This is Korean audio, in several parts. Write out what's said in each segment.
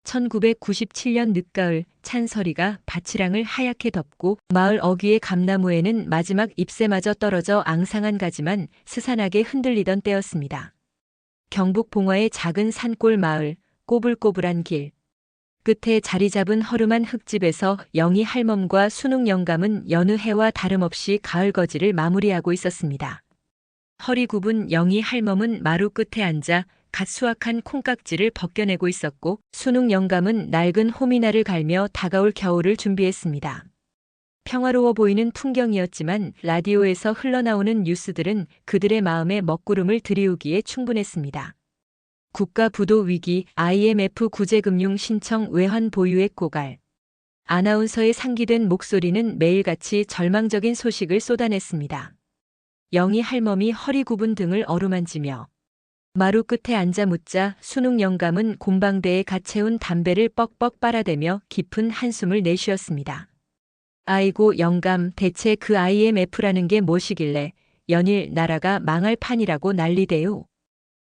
1997년 늦가을 찬서리가 밭이랑을 하얗게 덮고 마을 어귀의 감나무에는 마지막 잎새마저 떨어져 앙상한 가지만 스산하게 흔들리던 때였습니다. 경북 봉화의 작은 산골 마을, 꼬불꼬불한 길. 끝에 자리 잡은 허름한 흙집에서 영희 할멈과 순욱 영감은 여느 해와 다름없이 가을 거지를 마무리하고 있었습니다. 허리 굽은 영희 할멈은 마루 끝에 앉아 갓 수확한 콩깍지를 벗겨내고 있었고 순욱 영감은 낡은 호미나를 갈며 다가올 겨울을 준비했습니다. 평화로워 보이는 풍경이었지만 라디오에서 흘러나오는 뉴스들은 그들의 마음에 먹구름을 들이우기에 충분했습니다. 국가 부도 위기, IMF 구제금융 신청 외환 보유액 고갈. 아나운서의 상기된 목소리는 매일같이 절망적인 소식을 쏟아냈습니다. 영희 할멈이 허리 굽은 등을 어루만지며 마루 끝에 앉아 묻자 순욱 영감은 곰방대에 갓 채운 담배를 뻑뻑 빨아대며 깊은 한숨을 내쉬었습니다. 아이고 영감, 대체 그 IMF라는 게 무엇이길래 연일 나라가 망할 판이라고 난리대요.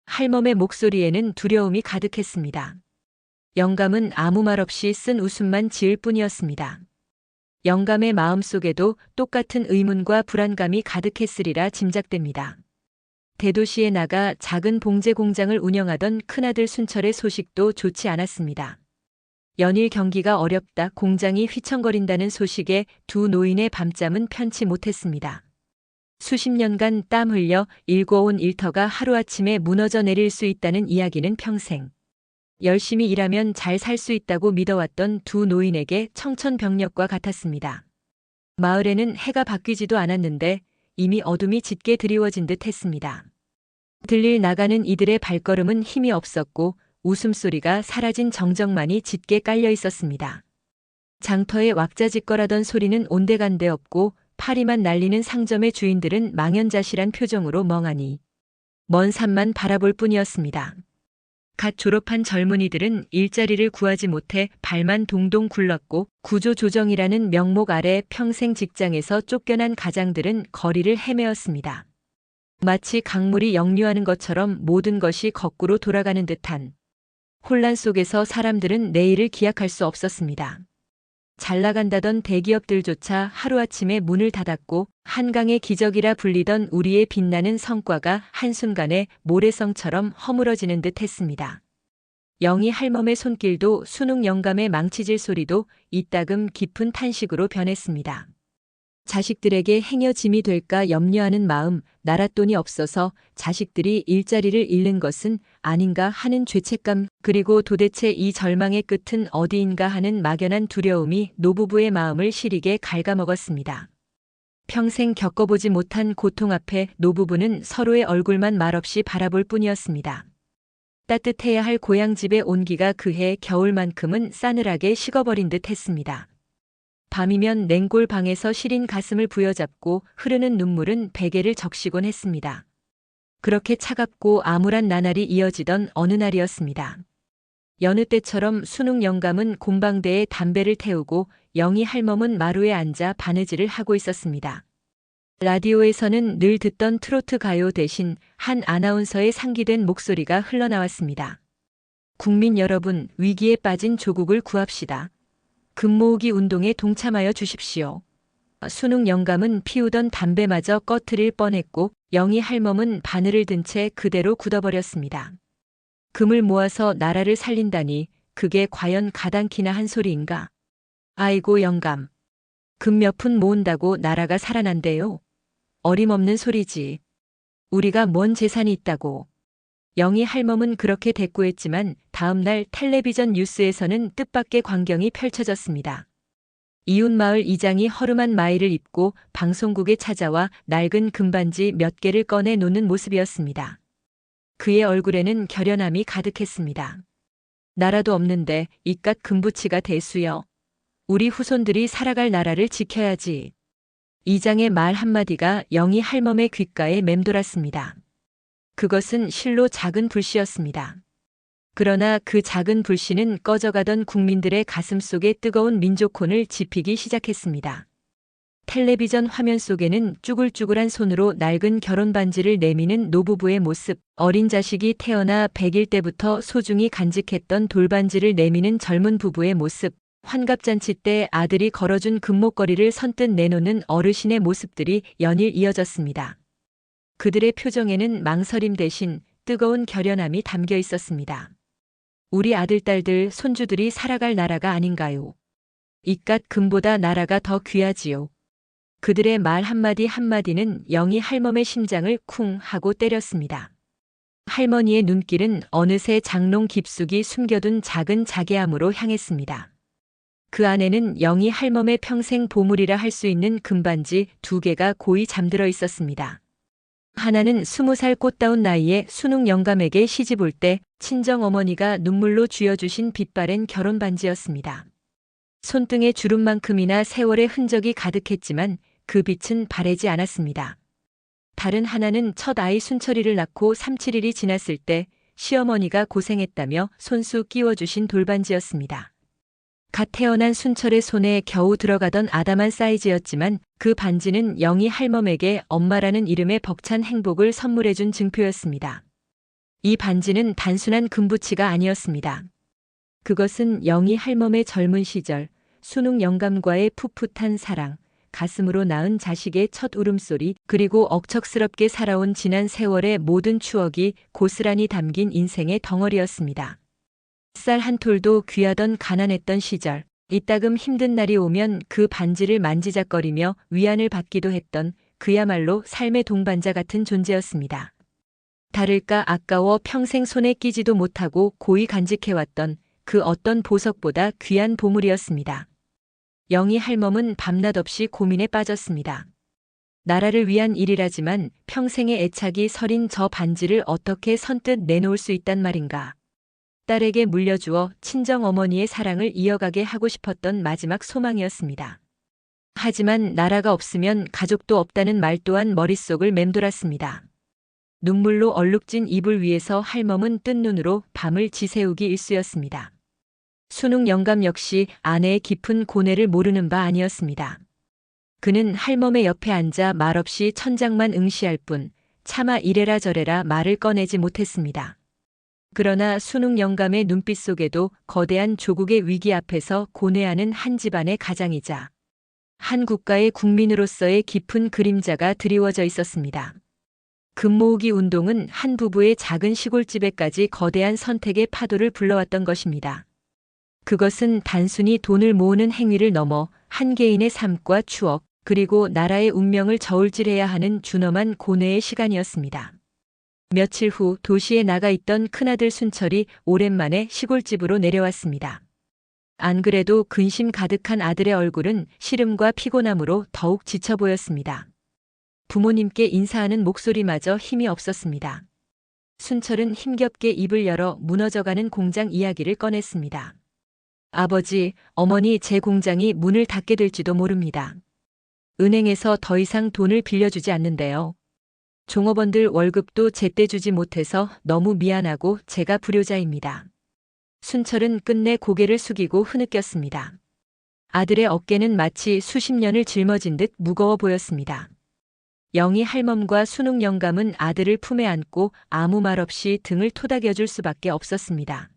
할멈의 목소리에는 두려움이 가득했습니다. 영감은 아무 말 없이 쓴 웃음만 지을 뿐이었습니다. 영감의 마음속에도 똑같은 의문과 불안감이 가득했으리라 짐작됩니다. 대도시에 나가 작은 봉제 공장을 운영하던 큰아들 순철의 소식도 좋지 않았습니다. 연일 경기가 어렵다, 공장이 휘청거린다는 소식에 두 노인의 밤잠은 편치 못했습니다. 수십 년간 땀 흘려 일궈온 일터가 하루아침에 무너져 내릴 수 있다는 이야기는 평생 열심히 일하면 잘 살 수 있다고 믿어왔던 두 노인에게 청천벽력과 같았습니다. 마을에는 해가 바뀌지도 않았는데 이미 어둠이 짙게 드리워진 듯 했습니다. 들릴 나가는 이들의 발걸음은 힘이 없었고 웃음소리가 사라진 정적만이 짙게 깔려 있었습니다. 장터에 왁자지껄하던 소리는 온데간데 없고 파리만 날리는 상점의 주인들은 망연자실한 표정으로 멍하니 먼 산만 바라볼 뿐이었습니다. 갓 졸업한 젊은이들은 일자리를 구하지 못해 발만 동동 굴렀고 구조조정이라는 명목 아래 평생 직장에서 쫓겨난 가장들은 거리를 헤매었습니다. 마치 강물이 역류하는 것처럼 모든 것이 거꾸로 돌아가는 듯한 혼란 속에서 사람들은 내일을 기약할 수 없었습니다. 잘 나간다던 대기업들조차 하루아침에 문을 닫았고 한강의 기적이라 불리던 우리의 빛나는 성과가 한순간에 모래성처럼 허물어지는 듯 했습니다. 영희 할멈의 손길도 순욱 영감의 망치질 소리도 이따금 깊은 탄식으로 변했습니다. 자식들에게 행여짐이 될까 염려하는 마음, 나랏돈이 없어서 자식들이 일자리를 잃는 것은 아닌가 하는 죄책감, 그리고 도대체 이 절망의 끝은 어디인가 하는 막연한 두려움이 노부부의 마음을 시리게 갉아먹었습니다. 평생 겪어보지 못한 고통 앞에 노부부는 서로의 얼굴만 말없이 바라볼 뿐이었습니다. 따뜻해야 할 고향집의 온기가 그해 겨울만큼은 싸늘하게 식어버린 듯 했습니다. 밤이면 냉골 방에서 시린 가슴을 부여잡고 흐르는 눈물은 베개를 적시곤 했습니다. 그렇게 차갑고 암울한 나날이 이어지던 어느 날이었습니다. 여느 때처럼 순욱 영감은 곰방대에 담배를 태우고 영희 할멈은 마루에 앉아 바느질을 하고 있었습니다. 라디오에서는 늘 듣던 트로트 가요 대신 한 아나운서의 상기된 목소리가 흘러나왔습니다. 국민 여러분, 위기에 빠진 조국을 구합시다. 금 모으기 운동에 동참하여 주십시오. 순욱 영감은 피우던 담배마저 꺼트릴 뻔했고 영희 할멈은 바늘을 든 채 그대로 굳어버렸습니다. 금을 모아서 나라를 살린다니 그게 과연 가당키나 한 소리인가? 아이고 영감. 금 몇 푼 모은다고 나라가 살아난대요. 어림없는 소리지. 우리가 뭔 재산이 있다고. 영희 할멈은 그렇게 대꾸했지만 다음 날 텔레비전 뉴스에서는 뜻밖의 광경이 펼쳐졌습니다. 이웃마을 이장이 허름한 마이를 입고 방송국에 찾아와 낡은 금반지 몇 개를 꺼내 놓는 모습이었습니다. 그의 얼굴에는 결연함이 가득했습니다. 나라도 없는데 이깟 금부치가 대수여. 우리 후손들이 살아갈 나라를 지켜야지. 이장의 말 한마디가 영희 할멈의 귓가에 맴돌았습니다. 그것은 실로 작은 불씨였습니다. 그러나 그 작은 불씨는 꺼져가던 국민들의 가슴 속에 뜨거운 민족혼을 지피기 시작했습니다. 텔레비전 화면 속에는 쭈글쭈글한 손으로 낡은 결혼 반지를 내미는 노부부의 모습, 어린 자식이 태어나 100일 때부터 소중히 간직했던 돌반지를 내미는 젊은 부부의 모습, 환갑잔치 때 아들이 걸어준 금목걸이를 선뜻 내놓는 어르신의 모습들이 연일 이어졌습니다. 그들의 표정에는 망설임 대신 뜨거운 결연함이 담겨 있었습니다. 우리 아들, 딸들, 손주들이 살아갈 나라가 아닌가요? 이깟 금보다 나라가 더 귀하지요. 그들의 말 한마디 한마디는 영희 할멈의 심장을 쿵 하고 때렸습니다. 할머니의 눈길은 어느새 장롱 깊숙이 숨겨둔 작은 자개함으로 향했습니다. 그 안에는 영희 할멈의 평생 보물이라 할 수 있는 금반지 2개가 고이 잠들어 있었습니다. 하나는 20살 꽃다운 나이에 순욱 영감에게 시집 올 때 친정어머니가 눈물로 쥐어주신 빛바랜 결혼 반지였습니다. 손등에 주름만큼이나 세월의 흔적이 가득했지만 그 빛은 바래지 않았습니다. 다른 하나는 첫 아이 순철이를 낳고 3-7일이 지났을 때 시어머니가 고생했다며 손수 끼워주신 돌반지였습니다. 갓 태어난 순철의 손에 겨우 들어가던 아담한 사이즈였지만 그 반지는 영희 할멈에게 엄마라는 이름의 벅찬 행복을 선물해준 증표였습니다. 이 반지는 단순한 금부치가 아니었습니다. 그것은 영희 할멈의 젊은 시절, 순욱 영감과의 풋풋한 사랑, 가슴으로 낳은 자식의 첫 울음소리, 그리고 억척스럽게 살아온 지난 세월의 모든 추억이 고스란히 담긴 인생의 덩어리였습니다. 쌀 한 톨도 귀하던 가난했던 시절, 이따금 힘든 날이 오면 그 반지를 만지작거리며 위안을 받기도 했던 그야말로 삶의 동반자 같은 존재였습니다. 다를까 아까워 평생 손에 끼지도 못하고 고이 간직해왔던 그 어떤 보석보다 귀한 보물이었습니다. 영희 할멈은 밤낮 없이 고민에 빠졌습니다. 나라를 위한 일이라지만 평생의 애착이 서린 저 반지를 어떻게 선뜻 내놓을 수 있단 말인가. 딸에게 물려주어 친정어머니의 사랑을 이어가게 하고 싶었던 마지막 소망이었습니다. 하지만 나라가 없으면 가족도 없다는 말 또한 머릿속을 맴돌았습니다. 눈물로 얼룩진 이불 위에서 할멈은 뜬 눈으로 밤을 지새우기 일쑤였습니다. 순욱 영감 역시 아내의 깊은 고뇌를 모르는 바 아니었습니다. 그는 할멈의 옆에 앉아 말없이 천장만 응시할 뿐 차마 이래라 저래라 말을 꺼내지 못했습니다. 그러나 순욱 영감의 눈빛 속에도 거대한 조국의 위기 앞에서 고뇌하는 한 집안의 가장이자 한 국가의 국민으로서의 깊은 그림자가 드리워져 있었습니다. 금 모으기 운동은 한 부부의 작은 시골집에까지 거대한 선택의 파도를 불러왔던 것입니다. 그것은 단순히 돈을 모으는 행위를 넘어 한 개인의 삶과 추억, 그리고 나라의 운명을 저울질해야 하는 준엄한 고뇌의 시간이었습니다. 며칠 후 도시에 나가 있던 큰아들 순철이 오랜만에 시골집으로 내려왔습니다. 안 그래도 근심 가득한 아들의 얼굴은 시름과 피곤함으로 더욱 지쳐 보였습니다. 부모님께 인사하는 목소리마저 힘이 없었습니다. 순철은 힘겹게 입을 열어 무너져가는 공장 이야기를 꺼냈습니다. 아버지, 어머니, 제 공장이 문을 닫게 될지도 모릅니다. 은행에서 더 이상 돈을 빌려주지 않는데요. 종업원들 월급도 제때 주지 못해서 너무 미안하고 제가 불효자입니다. 순철은 끝내 고개를 숙이고 흐느꼈습니다. 아들의 어깨는 마치 수십 년을 짊어진 듯 무거워 보였습니다. 영희 할멈과 순욱 영감은 아들을 품에 안고 아무 말 없이 등을 토닥여줄 수밖에 없었습니다.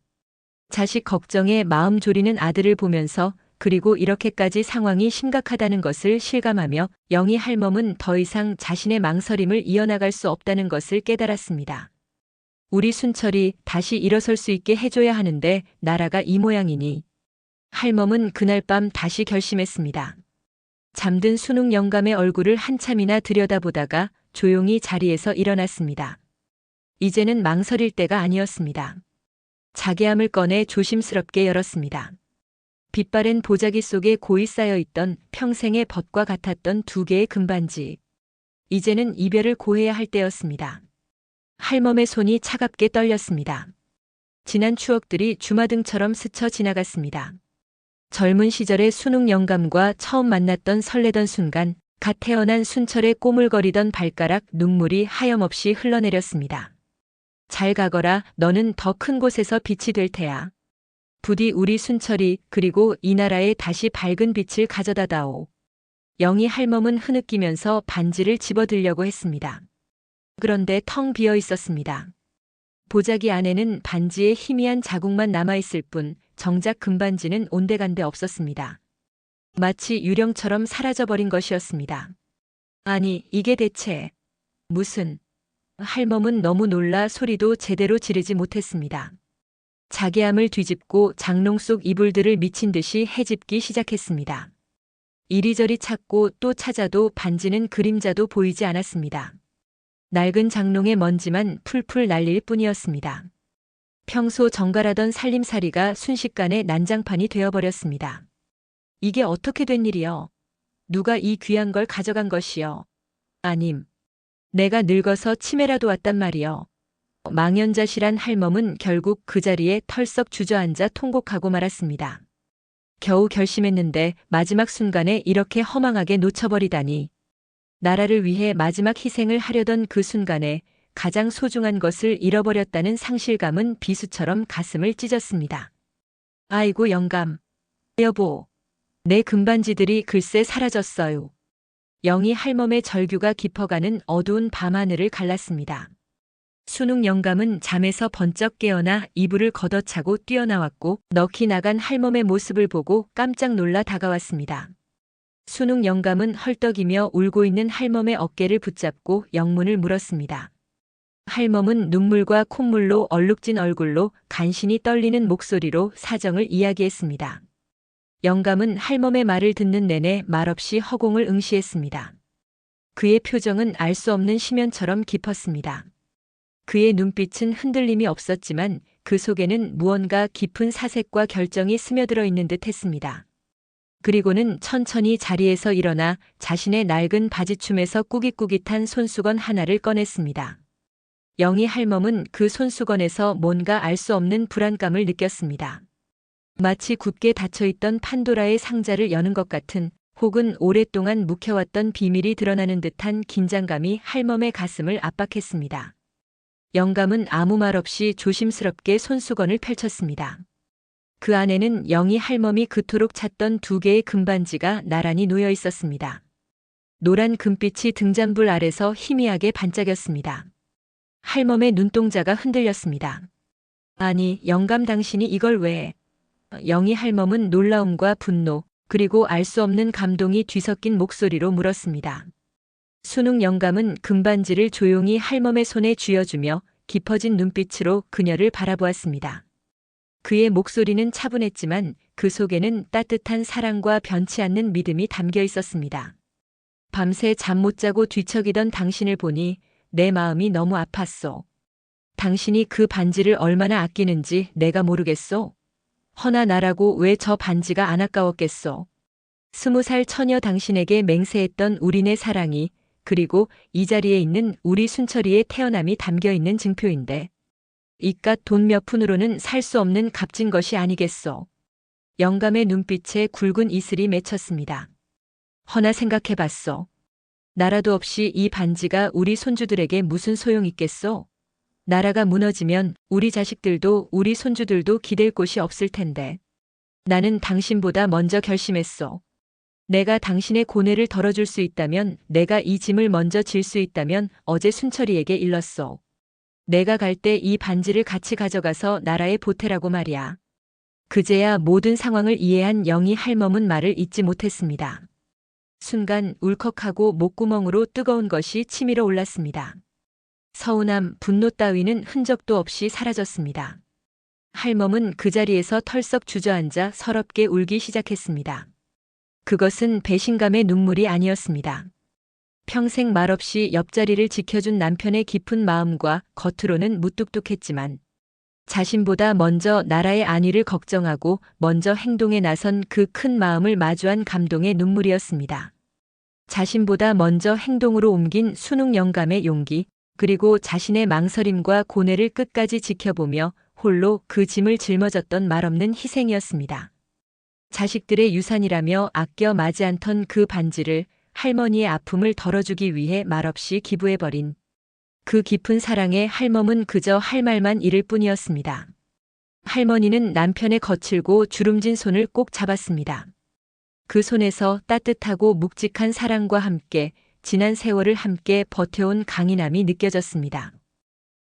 자식 걱정에 마음 졸이는 아들을 보면서 그리고 이렇게까지 상황이 심각하다는 것을 실감하며 영희 할멈은 더 이상 자신의 망설임을 이어나갈 수 없다는 것을 깨달았습니다. 우리 순철이 다시 일어설 수 있게 해줘야 하는데 나라가 이 모양이니. 할멈은 그날 밤 다시 결심했습니다. 잠든 순욱 영감의 얼굴을 한참이나 들여다보다가 조용히 자리에서 일어났습니다. 이제는 망설일 때가 아니었습니다. 자개함을 꺼내 조심스럽게 열었습니다. 빛바랜 보자기 속에 고이 쌓여있던 평생의 벗과 같았던 2개의 금반지. 이제는 이별을 고해야 할 때였습니다. 할멈의 손이 차갑게 떨렸습니다. 지난 추억들이 주마등처럼 스쳐 지나갔습니다. 젊은 시절의 순욱 영감과 처음 만났던 설레던 순간, 갓 태어난 순철의 꼬물거리던 발가락 눈물이 하염없이 흘러내렸습니다. 잘 가거라, 너는 더 큰 곳에서 빛이 될 테야. 부디 우리 순철이 그리고 이 나라에 다시 밝은 빛을 가져다 다오. 영희 할멈은 흐느끼면서 반지를 집어들려고 했습니다. 그런데 텅 비어 있었습니다. 보자기 안에는 반지의 희미한 자국만 남아있을 뿐 정작 금반지는 온데간데 없었습니다. 마치 유령처럼 사라져버린 것이었습니다. 아니, 이게 대체 무슨... 할멈은 너무 놀라 소리도 제대로 지르지 못했습니다. 자개함을 뒤집고 장롱 속 이불들을 미친 듯이 헤집기 시작했습니다. 이리저리 찾고 또 찾아도 반지는 그림자도 보이지 않았습니다. 낡은 장롱의 먼지만 풀풀 날릴 뿐이었습니다. 평소 정갈하던 살림살이가 순식간에 난장판이 되어버렸습니다. 이게 어떻게 된 일이요? 누가 이 귀한 걸 가져간 것이요? 아님, 내가 늙어서 치매라도 왔단 말이요. 망연자실한 할멈은 결국 그 자리에 털썩 주저앉아 통곡하고 말았습니다. 겨우 결심했는데 마지막 순간에 이렇게 허망하게 놓쳐버리다니. 나라를 위해 마지막 희생을 하려던 그 순간에 가장 소중한 것을 잃어버렸다는 상실감은 비수처럼 가슴을 찢었습니다. 아이고 영감. 여보. 내 금반지들이 글쎄 사라졌어요. 영희 할멈의 절규가 깊어가는 어두운 밤하늘을 갈랐습니다. 순욱 영감은 잠에서 번쩍 깨어나 이불을 걷어차고 뛰어나왔고 넋이 나간 할멈의 모습을 보고 깜짝 놀라 다가왔습니다. 순욱 영감은 헐떡이며 울고 있는 할멈의 어깨를 붙잡고 영문을 물었습니다. 할멈은 눈물과 콧물로 얼룩진 얼굴로 간신히 떨리는 목소리로 사정을 이야기했습니다. 영감은 할멈의 말을 듣는 내내 말없이 허공을 응시했습니다. 그의 표정은 알 수 없는 심연처럼 깊었습니다. 그의 눈빛은 흔들림이 없었지만 그 속에는 무언가 깊은 사색과 결정이 스며들어 있는 듯 했습니다. 그리고는 천천히 자리에서 일어나 자신의 낡은 바지춤에서 꾸깃꾸깃한 손수건 하나를 꺼냈습니다. 영희 할멈은 그 손수건에서 뭔가 알 수 없는 불안감을 느꼈습니다. 마치 굳게 닫혀있던 판도라의 상자를 여는 것 같은 혹은 오랫동안 묵혀왔던 비밀이 드러나는 듯한 긴장감이 할멈의 가슴을 압박했습니다. 영감은 아무 말 없이 조심스럽게 손수건을 펼쳤습니다. 그 안에는 영희 할멈이 그토록 찾던 2개의 금반지가 나란히 놓여 있었습니다. 노란 금빛이 등잔불 아래서 희미하게 반짝였습니다. 할멈의 눈동자가 흔들렸습니다. 아니, 영감 당신이 이걸 왜... 영희 할멈은 놀라움과 분노, 그리고 알 수 없는 감동이 뒤섞인 목소리로 물었습니다. 순욱 영감은 금반지를 조용히 할멈의 손에 쥐어주며 깊어진 눈빛으로 그녀를 바라보았습니다. 그의 목소리는 차분했지만 그 속에는 따뜻한 사랑과 변치 않는 믿음이 담겨 있었습니다. 밤새 잠 못 자고 뒤척이던 당신을 보니 내 마음이 너무 아팠소. 당신이 그 반지를 얼마나 아끼는지 내가 모르겠소. 허나 나라고 왜 저 반지가 안 아까웠겠소. 20살 처녀 당신에게 맹세했던 우리네 사랑이, 그리고 이 자리에 있는 우리 순철이의 태어남이 담겨있는 증표인데 이깟 돈 몇 푼으로는 살 수 없는 값진 것이 아니겠소. 영감의 눈빛에 굵은 이슬이 맺혔습니다. 허나 생각해봤소. 나라도 없이 이 반지가 우리 손주들에게 무슨 소용 있겠소? 나라가 무너지면 우리 자식들도 우리 손주들도 기댈 곳이 없을 텐데. 나는 당신보다 먼저 결심했소. 내가 당신의 고뇌를 덜어줄 수 있다면, 내가 이 짐을 먼저 질 수 있다면 어제 순철이에게 일렀소. 내가 갈 때 이 반지를 같이 가져가서 나라에 보태라고 말이야. 그제야 모든 상황을 이해한 영희 할멈은 말을 잇지 못했습니다. 순간 울컥하고 목구멍으로 뜨거운 것이 치밀어 올랐습니다. 서운함, 분노 따위는 흔적도 없이 사라졌습니다. 할멈은 그 자리에서 털썩 주저앉아 서럽게 울기 시작했습니다. 그것은 배신감의 눈물이 아니었습니다. 평생 말없이 옆자리를 지켜준 남편의 깊은 마음과 겉으로는 무뚝뚝했지만 자신보다 먼저 나라의 안위를 걱정하고 먼저 행동에 나선 그 큰 마음을 마주한 감동의 눈물이었습니다. 자신보다 먼저 행동으로 옮긴 순욱 영감의 용기, 그리고 자신의 망설임과 고뇌를 끝까지 지켜보며 홀로 그 짐을 짊어졌던 말없는 희생이었습니다. 자식들의 유산이라며 아껴 마지 않던 그 반지를 할머니의 아픔을 덜어주기 위해 말없이 기부해버린 그 깊은 사랑에 할멈은 그저 할 말만 잃을 뿐이었습니다. 할머니는 남편의 거칠고 주름진 손을 꼭 잡았습니다. 그 손에서 따뜻하고 묵직한 사랑과 함께 지난 세월을 함께 버텨온 강인함이 느껴졌습니다.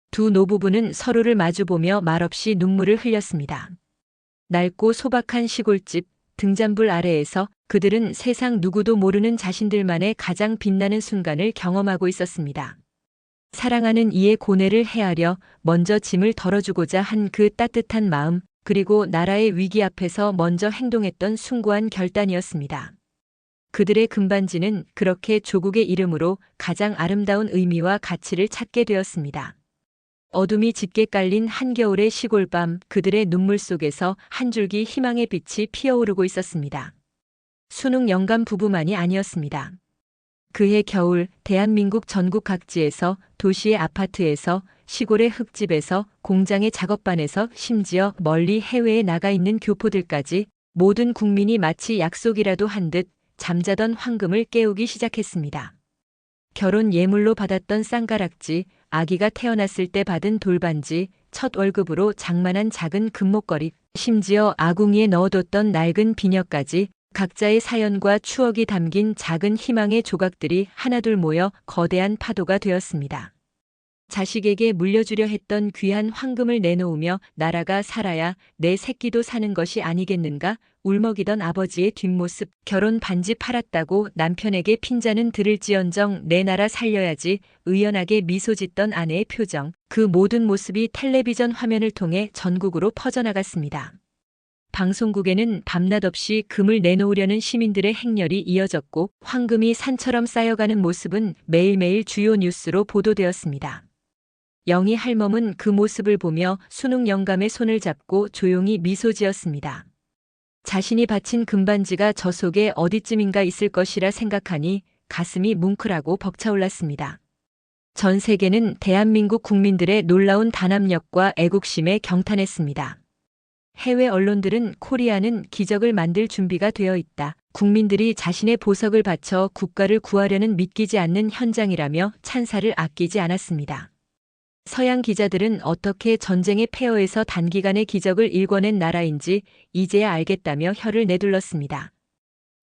두 노부부는 서로를 마주보며 말없이 눈물을 흘렸습니다. 낡고 소박한 시골집 등잔불 아래에서 그들은 세상 누구도 모르는 자신들만의 가장 빛나는 순간을 경험하고 있었습니다. 사랑하는 이의 고뇌를 헤아려 먼저 짐을 덜어주고자 한 그 따뜻한 마음, 그리고 나라의 위기 앞에서 먼저 행동했던 숭고한 결단이었습니다. 그들의 금반지는 그렇게 조국의 이름으로 가장 아름다운 의미와 가치를 찾게 되었습니다. 어둠이 짙게 깔린 한겨울의 시골밤, 그들의 눈물 속에서 한 줄기 희망의 빛이 피어오르고 있었습니다. 순웅 영감 부부만이 아니었습니다. 그해 겨울 대한민국 전국 각지에서, 도시의 아파트에서, 시골의 흙집에서, 공장의 작업반에서, 심지어 멀리 해외에 나가 있는 교포들까지 모든 국민이 마치 약속이라도 한 듯 잠자던 황금을 깨우기 시작했습니다. 결혼 예물로 받았던 쌍가락지, 아기가 태어났을 때 받은 돌반지, 첫 월급으로 장만한 작은 금목걸이, 심지어 아궁이에 넣어뒀던 낡은 비녀까지 각자의 사연과 추억이 담긴 작은 희망의 조각들이 하나둘 모여 거대한 파도가 되었습니다. 자식에게 물려주려 했던 귀한 황금을 내놓으며 나라가 살아야 내 새끼도 사는 것이 아니겠는가 울먹이던 아버지의 뒷모습, 결혼 반지 팔았다고 남편에게 핀잔은 들을지언정 내 나라 살려야지 의연하게 미소 짓던 아내의 표정, 그 모든 모습이 텔레비전 화면을 통해 전국으로 퍼져나갔습니다. 방송국에는 밤낮 없이 금을 내놓으려는 시민들의 행렬이 이어졌고 황금이 산처럼 쌓여가는 모습은 매일매일 주요 뉴스로 보도되었습니다. 영희 할멈은 그 모습을 보며 순웅 영감의 손을 잡고 조용히 미소 지었습니다. 자신이 바친 금반지가 저 속에 어디쯤인가 있을 것이라 생각하니 가슴이 뭉클하고 벅차올랐습니다. 전 세계는 대한민국 국민들의 놀라운 단합력과 애국심에 경탄했습니다. 해외 언론들은 코리아는 기적을 만들 준비가 되어 있다. 국민들이 자신의 보석을 바쳐 국가를 구하려는 믿기지 않는 현장이라며 찬사를 아끼지 않았습니다. 서양 기자들은 어떻게 전쟁의 폐허에서 단기간에 기적을 일궈낸 나라인지 이제야 알겠다며 혀를 내둘렀습니다.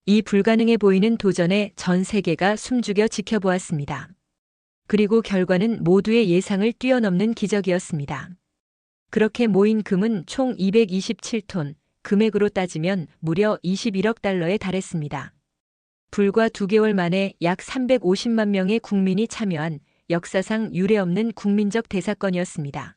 이 불가능해 보이는 도전에 전 세계가 숨죽여 지켜보았습니다. 그리고 결과는 모두의 예상을 뛰어넘는 기적이었습니다. 그렇게 모인 금은 총 227톤, 금액으로 따지면 무려 21억 달러에 달했습니다. 불과 2개월 만에 약 350만 명의 국민이 참여한 역사상 유례없는 국민적 대사건이었습니다.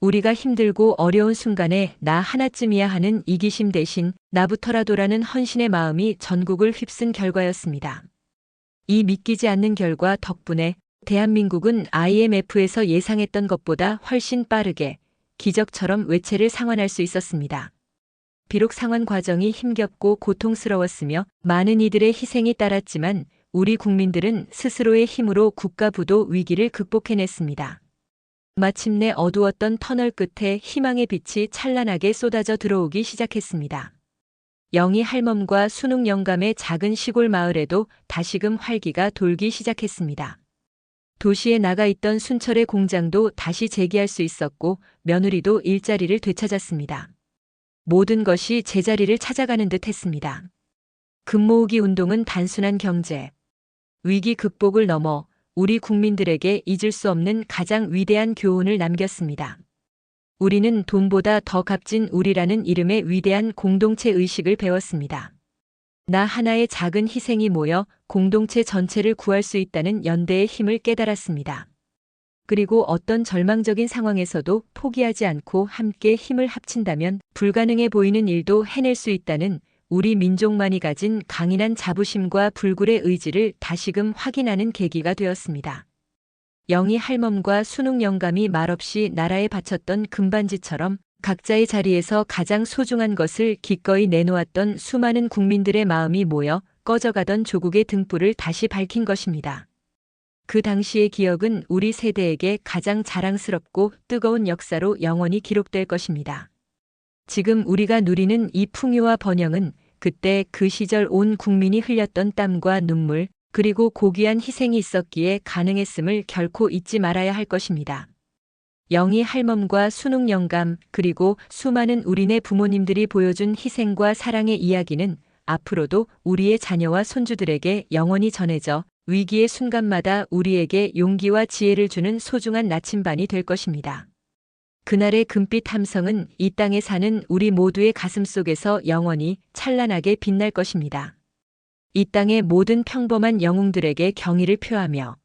우리가 힘들고 어려운 순간에 나 하나쯤이야 하는 이기심 대신 나부터라도라는 헌신의 마음이 전국을 휩쓴 결과였습니다. 이 믿기지 않는 결과 덕분에 대한민국은 IMF에서 예상했던 것보다 훨씬 빠르게 기적처럼 외채를 상환할 수 있었습니다. 비록 상환 과정이 힘겹고 고통스러웠으며 많은 이들의 희생이 따랐지만 우리 국민들은 스스로의 힘으로 국가 부도 위기를 극복해냈습니다. 마침내 어두웠던 터널 끝에 희망의 빛이 찬란하게 쏟아져 들어오기 시작했습니다. 영희 할멈과 순웅 영감의 작은 시골 마을에도 다시금 활기가 돌기 시작했습니다. 도시에 나가 있던 순철의 공장도 다시 재기할 수 있었고 며느리도 일자리를 되찾았습니다. 모든 것이 제자리를 찾아가는 듯 했습니다. 금 모으기 운동은 단순한 경제, 위기 극복을 넘어 우리 국민들에게 잊을 수 없는 가장 위대한 교훈을 남겼습니다. 우리는 돈보다 더 값진 우리라는 이름의 위대한 공동체 의식을 배웠습니다. 나 하나의 작은 희생이 모여 공동체 전체를 구할 수 있다는 연대의 힘을 깨달았습니다. 그리고 어떤 절망적인 상황에서도 포기하지 않고 함께 힘을 합친다면 불가능해 보이는 일도 해낼 수 있다는 우리 민족만이 가진 강인한 자부심과 불굴의 의지를 다시금 확인하는 계기가 되었습니다. 영희 할멈과 순웅 영감이 말없이 나라에 바쳤던 금반지처럼 각자의 자리에서 가장 소중한 것을 기꺼이 내놓았던 수많은 국민들의 마음이 모여 꺼져가던 조국의 등불을 다시 밝힌 것입니다. 그 당시의 기억은 우리 세대에게 가장 자랑스럽고 뜨거운 역사로 영원히 기록될 것입니다. 지금 우리가 누리는 이 풍요와 번영은 그때 그 시절 온 국민이 흘렸던 땀과 눈물, 그리고 고귀한 희생이 있었기에 가능했음을 결코 잊지 말아야 할 것입니다. 영희 할멈과 순웅 영감, 그리고 수많은 우리네 부모님들이 보여준 희생과 사랑의 이야기는 앞으로도 우리의 자녀와 손주들에게 영원히 전해져 위기의 순간마다 우리에게 용기와 지혜를 주는 소중한 나침반이 될 것입니다. 그날의 금빛 함성은 이 땅에 사는 우리 모두의 가슴 속에서 영원히 찬란하게 빛날 것입니다. 이 땅의 모든 평범한 영웅들에게 경의를 표하며